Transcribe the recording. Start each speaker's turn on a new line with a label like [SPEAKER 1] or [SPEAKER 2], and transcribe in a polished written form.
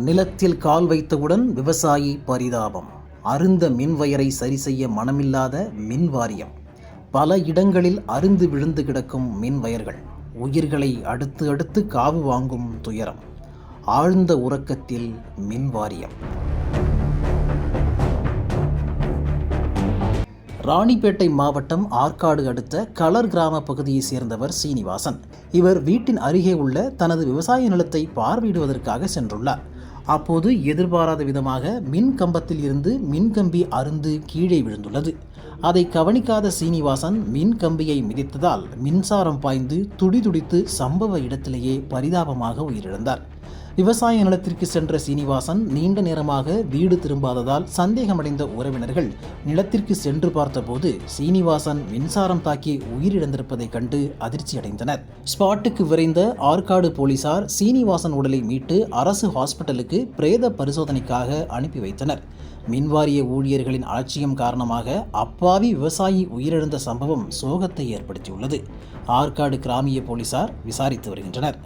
[SPEAKER 1] நிலத்தில் கால் வைத்தவுடன் விவசாயி பரிதாபம். அருந்த மின்வயரை சரி செய்ய மனமில்லாத மின் வாரியம். பல இடங்களில் அருந்து விழுந்து கிடக்கும் மின் வயர்கள். உயிர்களை அடுத்து அடுத்து காவு வாங்கும் துயரம். ஆழ்ந்த உறக்கத்தில் மின் வாரியம். ராணிப்பேட்டை மாவட்டம் ஆற்காடு அடுத்த கலர் கிராம பகுதியை சேர்ந்தவர் சீனிவாசன். இவர் வீட்டின் அருகே உள்ள தனது விவசாய நிலத்தை பார்வையிடுவதற்காக சென்றுள்ளார். அப்போது எதிர்பாராத விதமாக மின் கம்பத்தில் இருந்து மின்கம்பி அருந்து கீழே விழுந்துள்ளது. அதை கவனிக்காத சீனிவாசன் மின் கம்பியை மிதித்ததால் மின்சாரம் பாய்ந்து துடிதுடித்து சம்பவ இடத்திலேயே பரிதாபமாக உயிரிழந்தார். விவசாய நிலத்திற்கு சென்ற சீனிவாசன் நீண்ட நேரமாக வீடு திரும்பாததால் சந்தேகமடைந்த உறவினர்கள் நிலத்திற்கு சென்று பார்த்தபோது சீனிவாசன் மின்சாரம் தாக்கி உயிரிழந்திருப்பதை கண்டு அதிர்ச்சி அடைந்தனர். ஸ்பாட்டுக்கு விரைந்த ஆற்காடு போலீசார் சீனிவாசன் உடலை மீட்டு அரசு ஹாஸ்பிட்டலுக்கு பிரேத பரிசோதனைக்காக அனுப்பி வைத்தனர். மின்வாரிய ஊழியர்களின் அலட்சியம் காரணமாக அப்பாவி விவசாயி உயிரிழந்த சம்பவம் சோகத்தை ஏற்படுத்தியுள்ளது. ஆற்காடு கிராமிய போலீசார் விசாரித்து வருகின்றனர்.